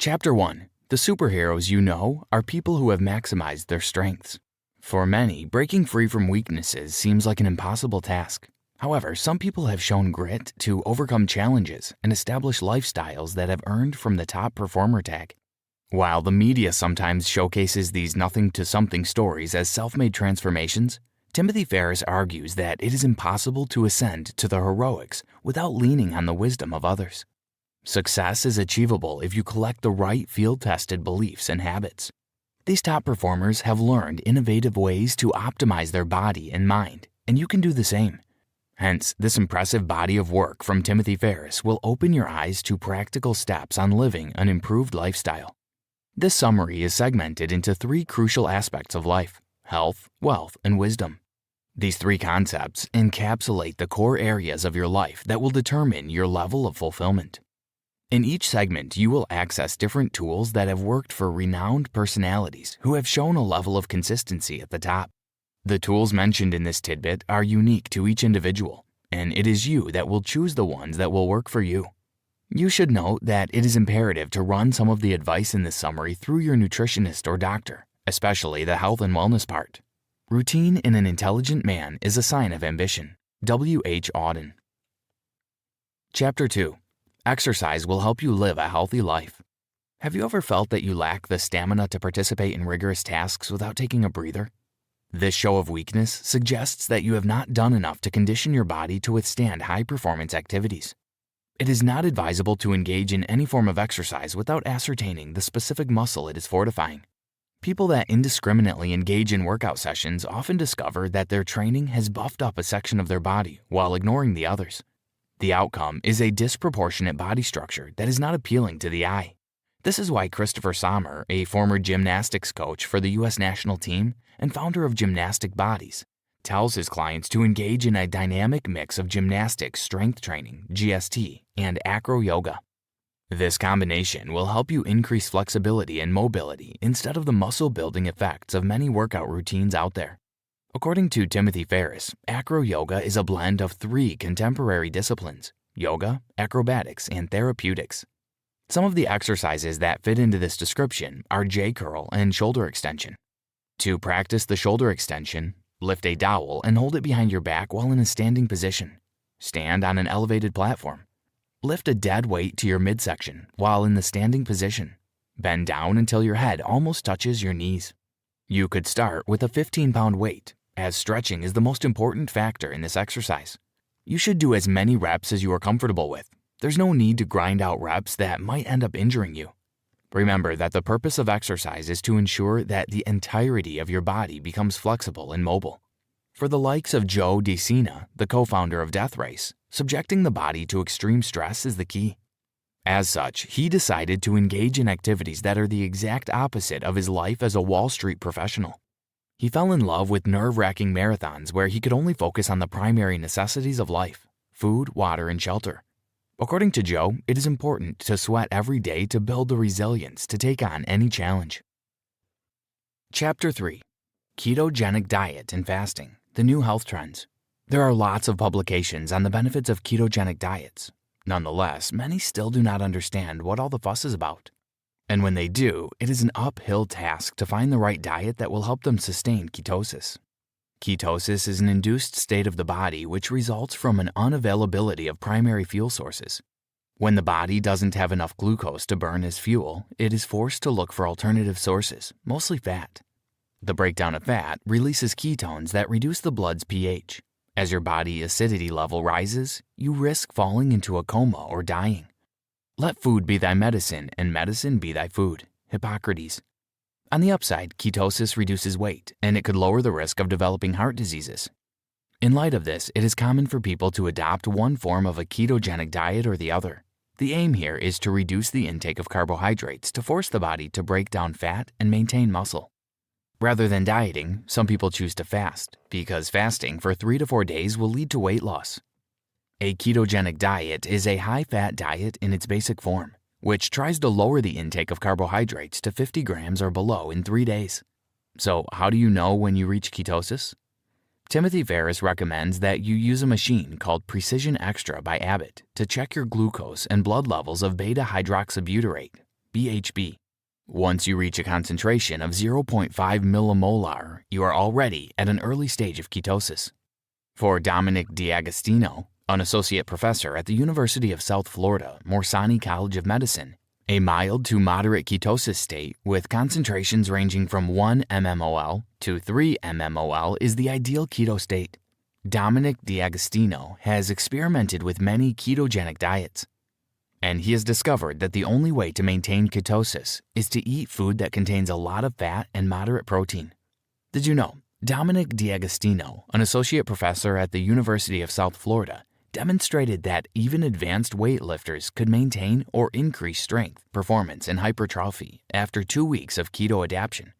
Chapter 1. The superheroes you know are people who have maximized their strengths. For many, breaking free from weaknesses seems like an impossible task. However, some people have shown grit to overcome challenges and establish lifestyles that have earned from the top performer tag. While the media sometimes showcases these nothing-to-something stories as self-made transformations, Timothy Ferriss argues that it is impossible to ascend to the heroics without leaning on the wisdom of others. Success is achievable if you collect the right field-tested beliefs and habits. These top performers have learned innovative ways to optimize their body and mind, and you can do the same. Hence, this impressive body of work from Timothy Ferriss will open your eyes to practical steps on living an improved lifestyle. This summary is segmented into 3 crucial aspects of life: health, wealth, and wisdom. These 3 concepts encapsulate the core areas of your life that will determine your level of fulfillment. In each segment, you will access different tools that have worked for renowned personalities who have shown a level of consistency at the top. The tools mentioned in this tidbit are unique to each individual, and it is you that will choose the ones that will work for you. You should note that it is imperative to run some of the advice in this summary through your nutritionist or doctor, especially the health and wellness part. Routine in an intelligent man is a sign of ambition. W. H. Auden. Chapter 2. Exercise will help you live a healthy life. Have you ever felt that you lack the stamina to participate in rigorous tasks without taking a breather? This show of weakness suggests that you have not done enough to condition your body to withstand high-performance activities. It is not advisable to engage in any form of exercise without ascertaining the specific muscle it is fortifying. People that indiscriminately engage in workout sessions often discover that their training has buffed up a section of their body while ignoring the others. The outcome is a disproportionate body structure that is not appealing to the eye. This is why Christopher Sommer, a former gymnastics coach for the U.S. national team and founder of Gymnastic Bodies, tells his clients to engage in a dynamic mix of gymnastics, strength training, GST, and acro yoga. This combination will help you increase flexibility and mobility instead of the muscle-building effects of many workout routines out there. According to Timothy Ferriss, acro yoga is a blend of 3 contemporary disciplines: yoga, acrobatics, and therapeutics. Some of the exercises that fit into this description are J-curl and shoulder extension. To practice the shoulder extension, lift a dowel and hold it behind your back while in a standing position. Stand on an elevated platform. Lift a dead weight to your midsection while in the standing position. Bend down until your head almost touches your knees. You could start with a 15-pound weight, as stretching is the most important factor in this exercise. You should do as many reps as you are comfortable with. There's no need to grind out reps that might end up injuring you. Remember that the purpose of exercise is to ensure that the entirety of your body becomes flexible and mobile. For the likes of Joe DeCina, the co-founder of Death Race, subjecting the body to extreme stress is the key. As such, he decided to engage in activities that are the exact opposite of his life as a Wall Street professional. He fell in love with nerve-wracking marathons where he could only focus on the primary necessities of life: food, water, and shelter. According to Joe, it is important to sweat every day to build the resilience to take on any challenge. Chapter 3. Ketogenic Diet and Fasting, the New Health Trends. There are lots of publications on the benefits of ketogenic diets. Nonetheless, many still do not understand what all the fuss is about. And when they do, it is an uphill task to find the right diet that will help them sustain ketosis. Ketosis is an induced state of the body which results from an unavailability of primary fuel sources. When the body doesn't have enough glucose to burn as fuel, it is forced to look for alternative sources, mostly fat. The breakdown of fat releases ketones that reduce the blood's pH. As your body acidity level rises, you risk falling into a coma or dying. Let food be thy medicine, and medicine be thy food. Hippocrates. On the upside, ketosis reduces weight, and it could lower the risk of developing heart diseases. In light of this, it is common for people to adopt one form of a ketogenic diet or the other. The aim here is to reduce the intake of carbohydrates to force the body to break down fat and maintain muscle. Rather than dieting, some people choose to fast, because fasting for 3 to 4 days will lead to weight loss. A ketogenic diet is a high-fat diet in its basic form, which tries to lower the intake of carbohydrates to 50 grams or below in 3 days. So how do you know when you reach ketosis? Timothy Ferriss recommends that you use a machine called Precision Extra by Abbott to check your glucose and blood levels of beta-hydroxybutyrate, BHB. Once you reach a concentration of 0.5 millimolar, you are already at an early stage of ketosis. For Dominic D'Agostino, an associate professor at the University of South Florida, Morsani College of Medicine, a mild to moderate ketosis state with concentrations ranging from 1 mmol to 3 mmol is the ideal keto state. Dominic D'Agostino has experimented with many ketogenic diets, and he has discovered that the only way to maintain ketosis is to eat food that contains a lot of fat and moderate protein. Did you know Dominic D'Agostino, an associate professor at the University of South Florida, demonstrated that even advanced weightlifters could maintain or increase strength, performance, and hypertrophy after 2 weeks of keto adaptation,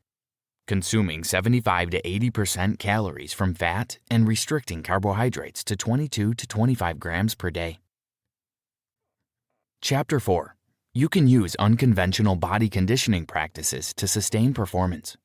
consuming 75 to 80% calories from fat and restricting carbohydrates to 22 to 25 grams per day. Chapter 4. You can use unconventional body conditioning practices to sustain performance.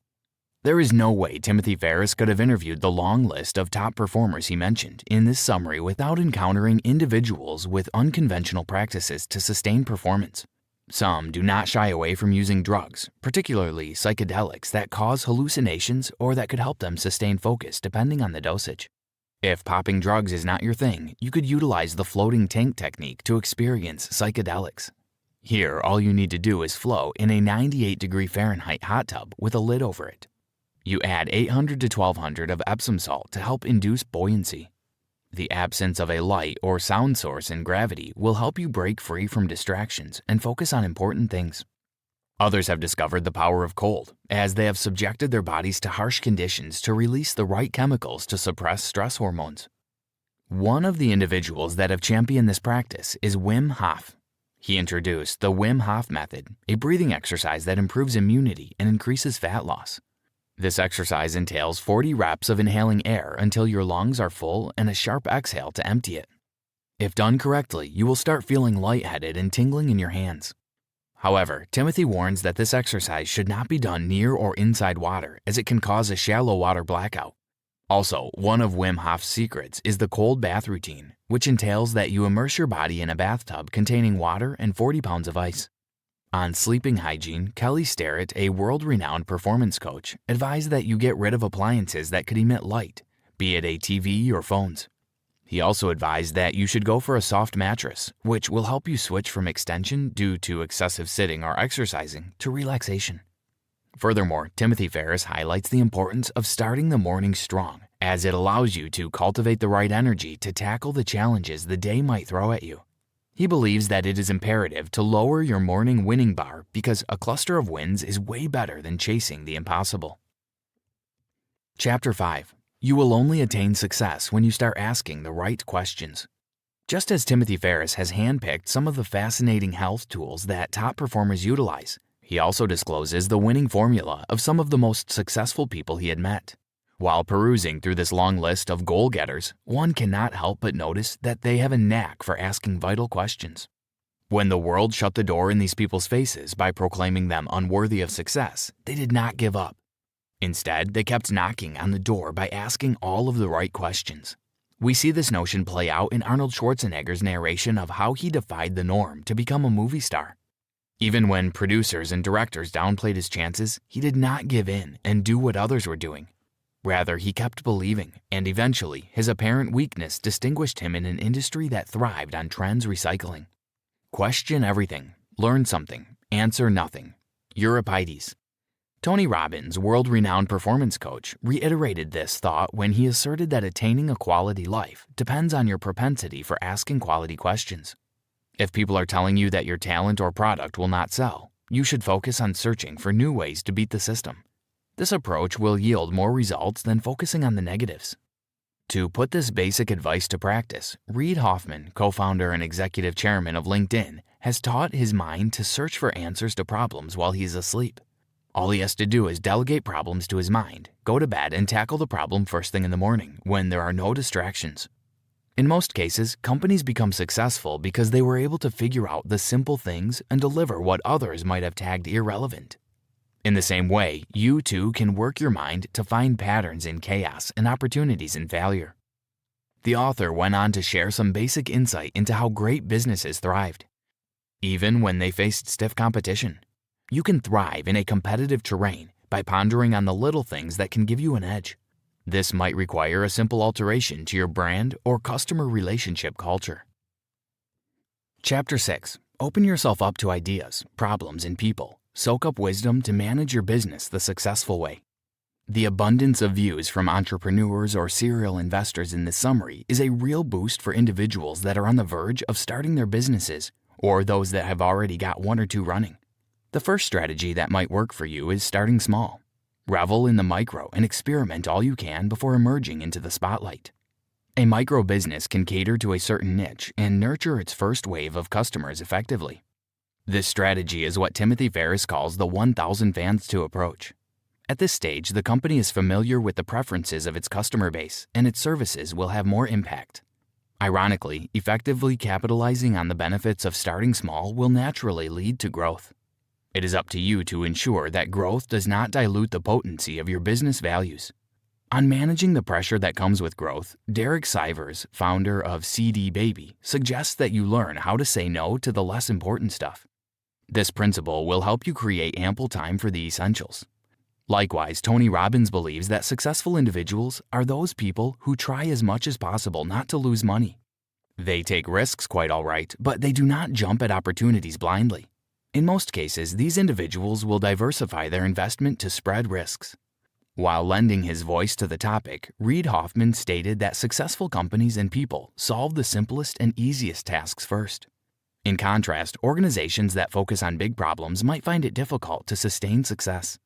There is no way Timothy Ferriss could have interviewed the long list of top performers he mentioned in this summary without encountering individuals with unconventional practices to sustain performance. Some do not shy away from using drugs, particularly psychedelics that cause hallucinations or that could help them sustain focus depending on the dosage. If popping drugs is not your thing, you could utilize the floating tank technique to experience psychedelics. Here, all you need to do is float in a 98-degree Fahrenheit hot tub with a lid over it. You add 800 to 1200 of Epsom salt to help induce buoyancy. The absence of a light or sound source in gravity will help you break free from distractions and focus on important things. Others have discovered the power of cold, as they have subjected their bodies to harsh conditions to release the right chemicals to suppress stress hormones. One of the individuals that have championed this practice is Wim Hof. He introduced the Wim Hof method, a breathing exercise that improves immunity and increases fat loss. This exercise entails 40 reps of inhaling air until your lungs are full and a sharp exhale to empty it. If done correctly, you will start feeling lightheaded and tingling in your hands. However, Timothy warns that this exercise should not be done near or inside water, as it can cause a shallow water blackout. Also, one of Wim Hof's secrets is the cold bath routine, which entails that you immerse your body in a bathtub containing water and 40 pounds of ice. On sleeping hygiene, Kelly Starrett, a world-renowned performance coach, advised that you get rid of appliances that could emit light, be it a TV or phones. He also advised that you should go for a soft mattress, which will help you switch from extension due to excessive sitting or exercising to relaxation. Furthermore, Timothy Ferriss highlights the importance of starting the morning strong, as it allows you to cultivate the right energy to tackle the challenges the day might throw at you. He believes that it is imperative to lower your morning winning bar because a cluster of wins is way better than chasing the impossible. Chapter 5. You will only attain success when you start asking the right questions. Just as Timothy Ferriss has handpicked some of the fascinating health tools that top performers utilize, he also discloses the winning formula of some of the most successful people he had met. While perusing through this long list of goal-getters, one cannot help but notice that they have a knack for asking vital questions. When the world shut the door in these people's faces by proclaiming them unworthy of success, they did not give up. Instead, they kept knocking on the door by asking all of the right questions. We see this notion play out in Arnold Schwarzenegger's narration of how he defied the norm to become a movie star. Even when producers and directors downplayed his chances, he did not give in and do what others were doing. Rather, he kept believing, and eventually, his apparent weakness distinguished him in an industry that thrived on trends recycling. Question everything, learn something, answer nothing. Euripides. Tony Robbins, world-renowned performance coach, reiterated this thought when he asserted that attaining a quality life depends on your propensity for asking quality questions. If people are telling you that your talent or product will not sell, you should focus on searching for new ways to beat the system. This approach will yield more results than focusing on the negatives. To put this basic advice to practice, Reid Hoffman, co-founder and executive chairman of LinkedIn, has taught his mind to search for answers to problems while he is asleep. All he has to do is delegate problems to his mind, go to bed, and tackle the problem first thing in the morning when there are no distractions. In most cases, companies become successful because they were able to figure out the simple things and deliver what others might have tagged irrelevant. In the same way, you too can work your mind to find patterns in chaos and opportunities in failure. The author went on to share some basic insight into how great businesses thrived, even when they faced stiff competition. You can thrive in a competitive terrain by pondering on the little things that can give you an edge. This might require a simple alteration to your brand or customer relationship culture. Chapter 6. Open yourself up to ideas, problems, and people. Soak up wisdom to manage your business the successful way. The abundance of views from entrepreneurs or serial investors in this summary is a real boost for individuals that are on the verge of starting their businesses or those that have already got one or two running. The first strategy that might work for you is starting small. Revel in the micro and experiment all you can before emerging into the spotlight. A micro business can cater to a certain niche and nurture its first wave of customers effectively. This strategy is what Timothy Ferriss calls the 1,000 fans to approach. At this stage, the company is familiar with the preferences of its customer base, and its services will have more impact. Ironically, effectively capitalizing on the benefits of starting small will naturally lead to growth. It is up to you to ensure that growth does not dilute the potency of your business values. On managing the pressure that comes with growth, Derek Sivers, founder of CD Baby, suggests that you learn how to say no to the less important stuff. This principle will help you create ample time for the essentials. Likewise, Tony Robbins believes that successful individuals are those people who try as much as possible not to lose money. They take risks quite all right, but they do not jump at opportunities blindly. In most cases, these individuals will diversify their investment to spread risks. While lending his voice to the topic, Reid Hoffman stated that successful companies and people solve the simplest and easiest tasks first. In contrast, organizations that focus on big problems might find it difficult to sustain success.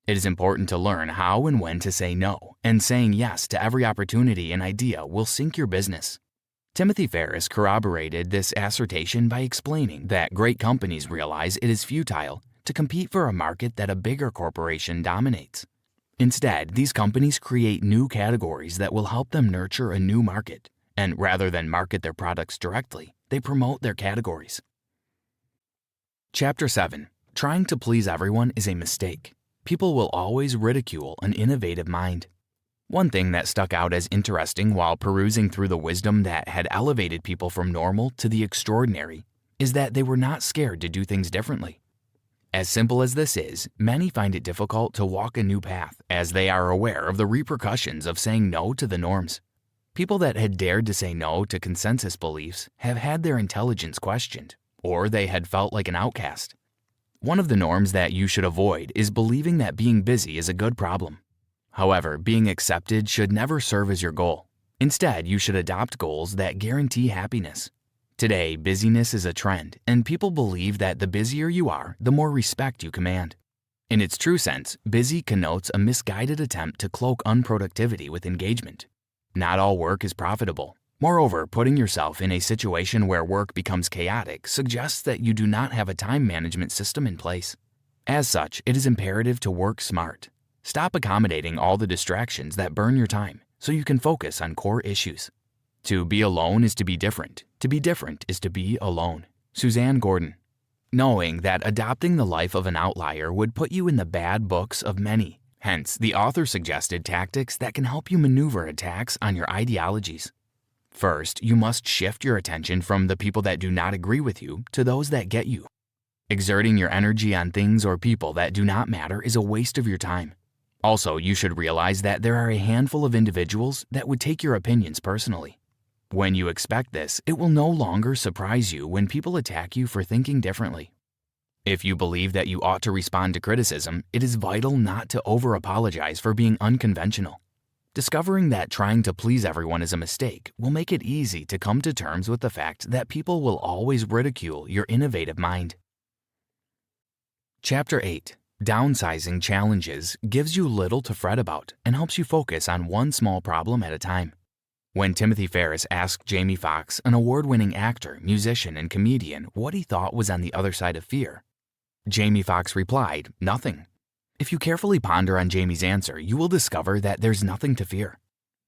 It is important to learn how and when to say no, and saying yes to every opportunity and idea will sink your business. Timothy Ferriss corroborated this assertion by explaining that great companies realize it is futile to compete for a market that a bigger corporation dominates. Instead, these companies create new categories that will help them nurture a new market, and rather than market their products directly, they promote their categories. Chapter 7. Trying to please everyone is a mistake. People will always ridicule an innovative mind. One thing that stuck out as interesting while perusing through the wisdom that had elevated people from normal to the extraordinary is that they were not scared to do things differently. As simple as this is, many find it difficult to walk a new path as they are aware of the repercussions of saying no to the norms. People that had dared to say no to consensus beliefs have had their intelligence questioned, or they had felt like an outcast. One of the norms that you should avoid is believing that being busy is a good problem. However, being accepted should never serve as your goal. Instead, you should adopt goals that guarantee happiness. Today, busyness is a trend, and people believe that the busier you are, the more respect you command. In its true sense, busy connotes a misguided attempt to cloak unproductivity with engagement. Not all work is profitable. Moreover, putting yourself in a situation where work becomes chaotic suggests that you do not have a time management system in place. As such, it is imperative to work smart. Stop accommodating all the distractions that burn your time so you can focus on core issues. To be alone is to be different. To be different is to be alone. Suzanne Gordon. Knowing that adopting the life of an outlier would put you in the bad books of many. Hence, the author suggested tactics that can help you maneuver attacks on your ideologies. First, you must shift your attention from the people that do not agree with you to those that get you. Exerting your energy on things or people that do not matter is a waste of your time. Also, you should realize that there are a handful of individuals that would take your opinions personally. When you expect this, it will no longer surprise you when people attack you for thinking differently. If you believe that you ought to respond to criticism, it is vital not to over-apologize for being unconventional. Discovering that trying to please everyone is a mistake will make it easy to come to terms with the fact that people will always ridicule your innovative mind. Chapter 8. Downsizing challenges gives you little to fret about and helps you focus on one small problem at a time. When Timothy Ferriss asked Jamie Foxx, an award-winning actor, musician, and comedian, what he thought was on the other side of fear, Jamie Foxx replied, "Nothing." If you carefully ponder on Jamie's answer, you will discover that there's nothing to fear.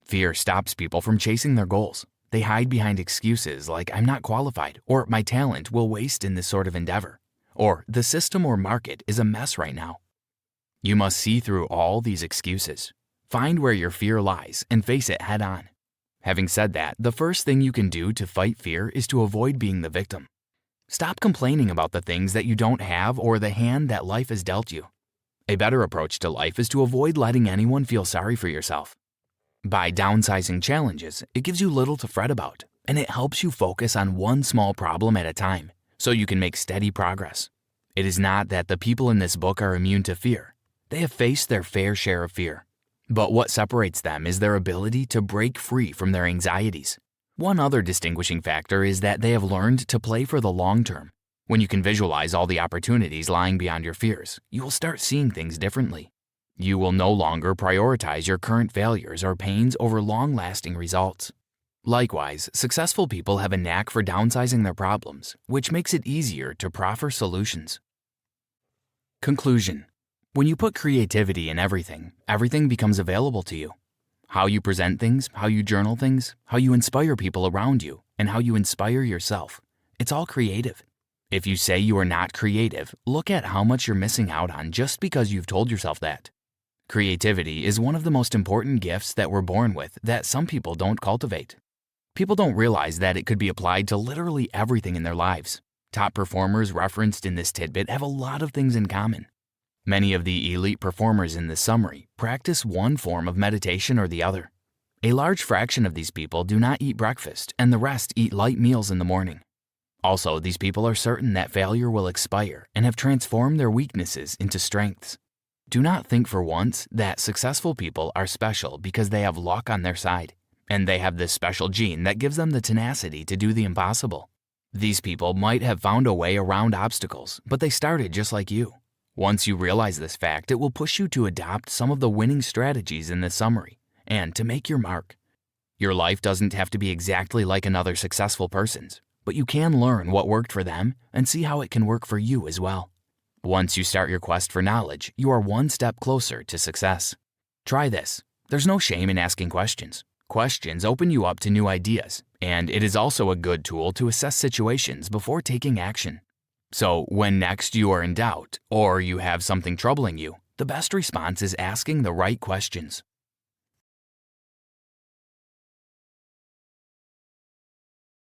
Fear stops people from chasing their goals. They hide behind excuses like "I'm not qualified," or "my talent will waste in this sort of endeavor," or "the system or market is a mess right now." You must see through all these excuses. Find where your fear lies and face it head on. Having said that, the first thing you can do to fight fear is to avoid being the victim. Stop complaining about the things that you don't have or the hand that life has dealt you. A better approach to life is to avoid letting anyone feel sorry for yourself. By downsizing challenges, it gives you little to fret about, and it helps you focus on one small problem at a time so you can make steady progress. It is not that the people in this book are immune to fear. They have faced their fair share of fear. But what separates them is their ability to break free from their anxieties. One other distinguishing factor is that they have learned to play for the long term. When you can visualize all the opportunities lying beyond your fears, you will start seeing things differently. You will no longer prioritize your current failures or pains over long-lasting results. Likewise, successful people have a knack for downsizing their problems, which makes it easier to proffer solutions. Conclusion. When you put creativity in everything, everything becomes available to you. How you present things, how you journal things, how you inspire people around you, and how you inspire yourself. It's all creative. If you say you are not creative, look at how much you're missing out on just because you've told yourself that. Creativity is one of the most important gifts that we're born with that some people don't cultivate. People don't realize that it could be applied to literally everything in their lives. Top performers referenced in this tidbit have a lot of things in common. Many of the elite performers in this summary practice one form of meditation or the other. A large fraction of these people do not eat breakfast, and the rest eat light meals in the morning. Also, these people are certain that failure will expire and have transformed their weaknesses into strengths. Do not think for once that successful people are special because they have luck on their side, and they have this special gene that gives them the tenacity to do the impossible. These people might have found a way around obstacles, but they started just like you. Once you realize this fact, it will push you to adopt some of the winning strategies in this summary and to make your mark. Your life doesn't have to be exactly like another successful person's, but you can learn what worked for them and see how it can work for you as well. Once you start your quest for knowledge, you are one step closer to success. Try this. There's no shame in asking questions. Questions open you up to new ideas, and it is also a good tool to assess situations before taking action. So when next you are in doubt or you have something troubling you, the best response is asking the right questions.